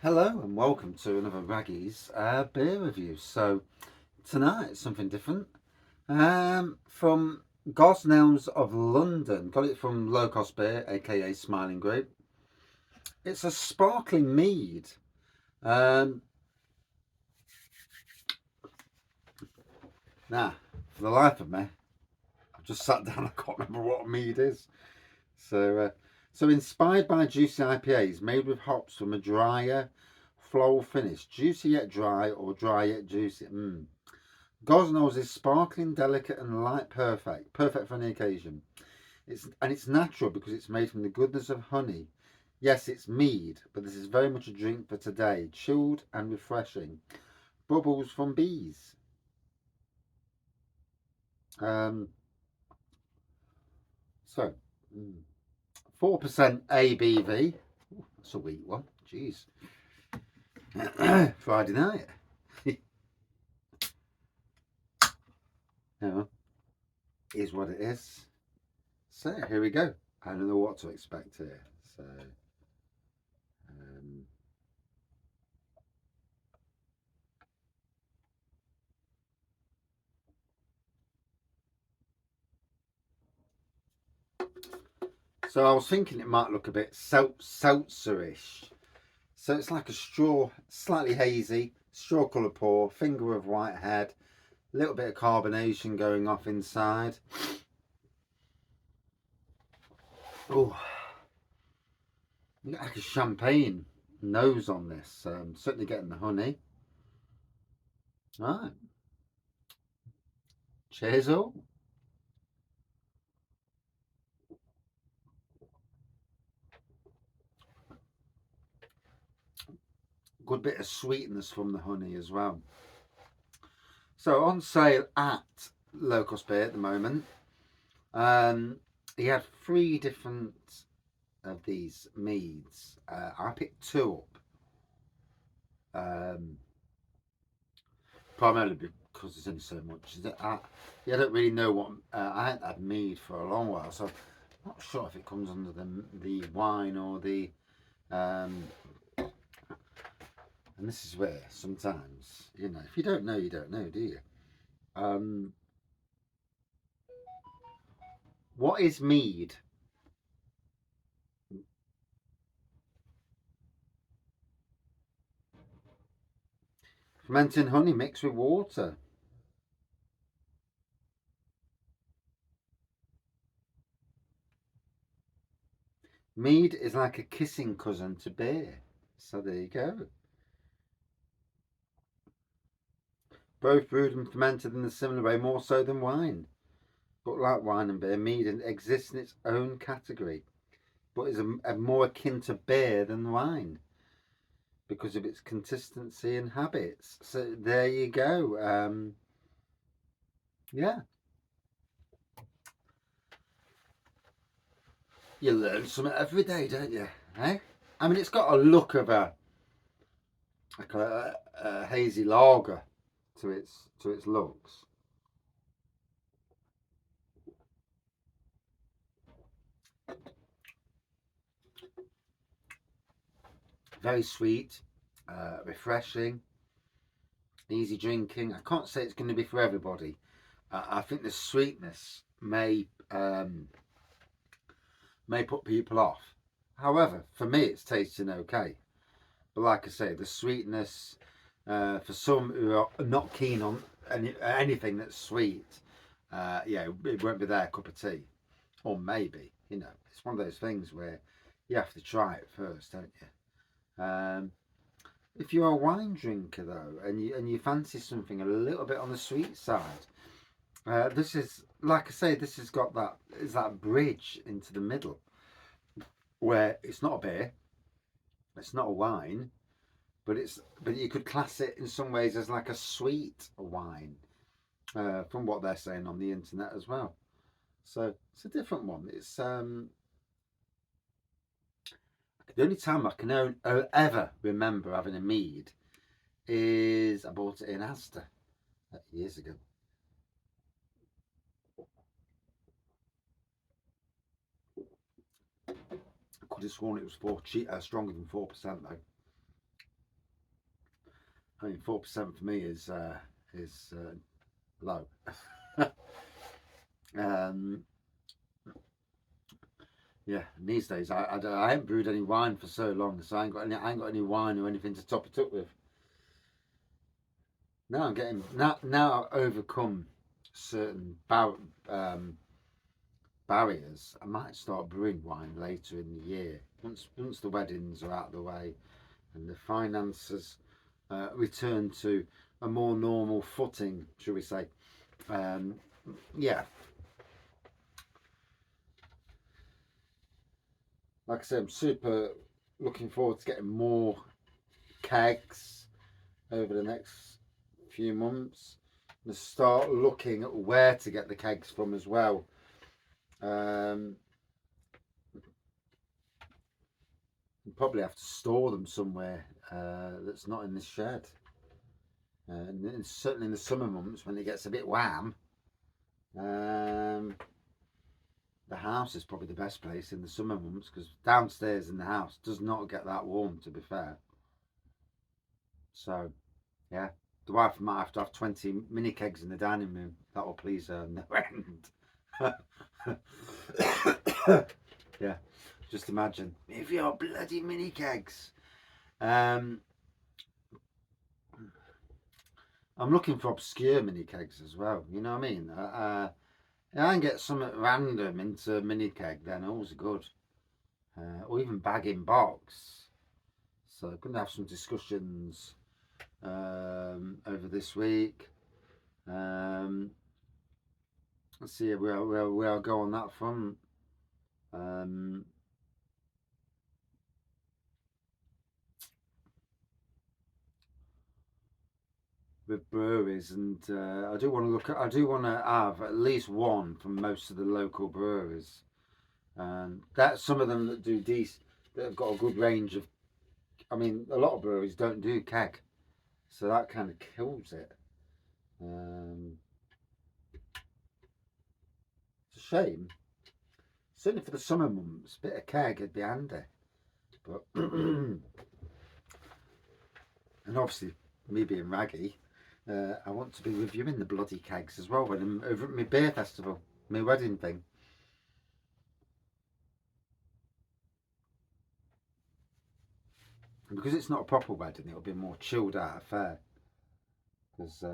Hello and welcome to another Raggy's beer review. So tonight something different from Gosnells of London. Got it from Low Cost Beer, aka Smiling Grape. It's a sparkling mead. Um, Now, for the life of me, I've just sat down. I can't remember what a mead is. So inspired by juicy IPAs made with hops from a drier, floral finish, juicy yet dry or dry yet juicy. Gosnells is sparkling, delicate, and light perfect for any occasion. It's natural because it's made from the goodness of honey. Yes, it's mead, but this is very much a drink for today, chilled and refreshing. Bubbles from bees. Um, so, 4% ABV. Ooh, that's a weak one. Jeez. Friday night. No, is what it is. So here we go. I don't know what to expect here. Um, so I was thinking it might look a bit seltzerish. So it's like a straw, slightly hazy, straw colour pour, finger of white head, a little bit of carbonation going off inside. Oh, like a champagne nose on this. Certainly getting the honey. Right. Cheers all. Good bit of sweetness from the honey as well. So on sale at Low Cost Beer at the moment. He had 3 different of these meads. I picked 2 up. Primarily because there's only so much. I don't really know what. I haven't had mead for a long while, so I'm not sure if it comes under the wine or the. Um, and this is where sometimes, if you don't know, you don't know, do you? Um, what is mead? Fermenting honey mixed with water. Mead is like a kissing cousin to beer. So there you go. Both brewed and fermented in a similar way, more so than wine. But like wine and beer, mead exists in its own category, but is a more akin to beer than wine because of its consistency and habits. So there you go. Yeah, you learn something every day, don't you? Eh? I mean, it's got a look of a hazy lager to its looks. Very sweet, refreshing, easy drinking. I can't say it's going to be for everybody. I think the sweetness may put people off. However, for me, it's tasting okay. But like I say, the sweetness for some who are not keen on anything that's sweet, yeah, it won't be their cup of tea. Or maybe, it's one of those things where you have to try it first, don't you? If you're a wine drinker though, and you fancy something a little bit on the sweet side, this is, like I say, this has got that bridge into the middle where it's not a beer, it's not a wine, but you could class it in some ways as like a sweet wine, from what they're saying on the internet as well. So it's a different one. It's the only time I can ever remember having a mead is I bought it in Asda years ago. I could have sworn it was stronger than 4% though. I mean, 4% for me is low. Yeah, and these days I haven't brewed any wine for so long, so I ain't got any wine or anything to top it up with. Now I'm getting now I've overcome certain barriers. I might start brewing wine later in the year once the weddings are out of the way and the finances return to a more normal footing, shall we say? Yeah, like I said, I'm super looking forward to getting more kegs over the next few months and start looking at where to get the kegs from as well. You probably have to store them somewhere that's not in this shed. And certainly in the summer months when it gets a bit warm, the house is probably the best place in the summer months because downstairs in the house does not get that warm, to be fair. So, yeah, the wife might have to have 20 mini kegs in the dining room. That will please her no end. Yeah, just imagine if you're bloody mini kegs. I'm looking for obscure mini kegs as well. You know what I mean? I can get something random into a mini keg, then all's good. Or even bag in box. So I'm going to have some discussions over this week. Let's see where I'll go on that front. With breweries, and I do want to have at least one from most of the local breweries. That's some of them that do decent, that have got a good range of. I mean, a lot of breweries don't do keg, so that kind of kills it. It's a shame. Certainly for the summer months, a bit of keg would be handy. But and obviously, me being raggy, I want to be reviewing the bloody kegs as well when I'm over at my beer festival, my wedding thing. And because it's not a proper wedding, it'll be a more chilled out affair. Because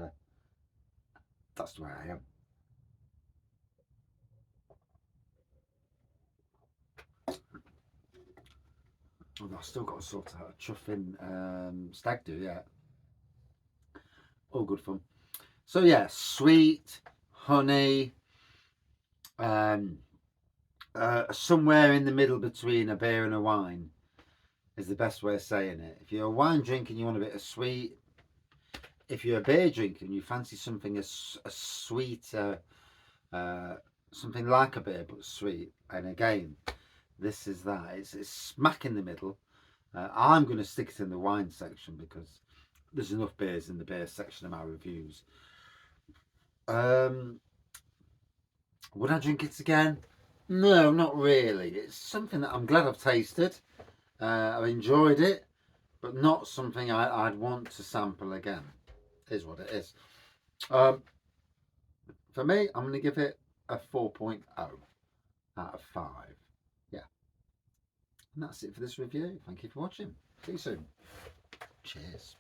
that's the way I am. Oh, I've still got to sort out a chuffing stag do yet. All good fun. So yeah, sweet, honey, somewhere in the middle between a beer and a wine is the best way of saying it. If you're a wine drinker and you want a bit of sweet, if you're a beer drinker and you fancy something as sweet, something like a beer but sweet, and again, this is that. It's smack in the middle. I'm going to stick it in the wine section because there's enough beers in the beer section of my reviews. Would I drink it again? No, not really. It's something that I'm glad I've tasted. I've enjoyed it, but not something I'd want to sample again. Is what it is. For me, I'm going to give it a 4.0 out of 5. Yeah. And that's it for this review. Thank you for watching. See you soon. Cheers.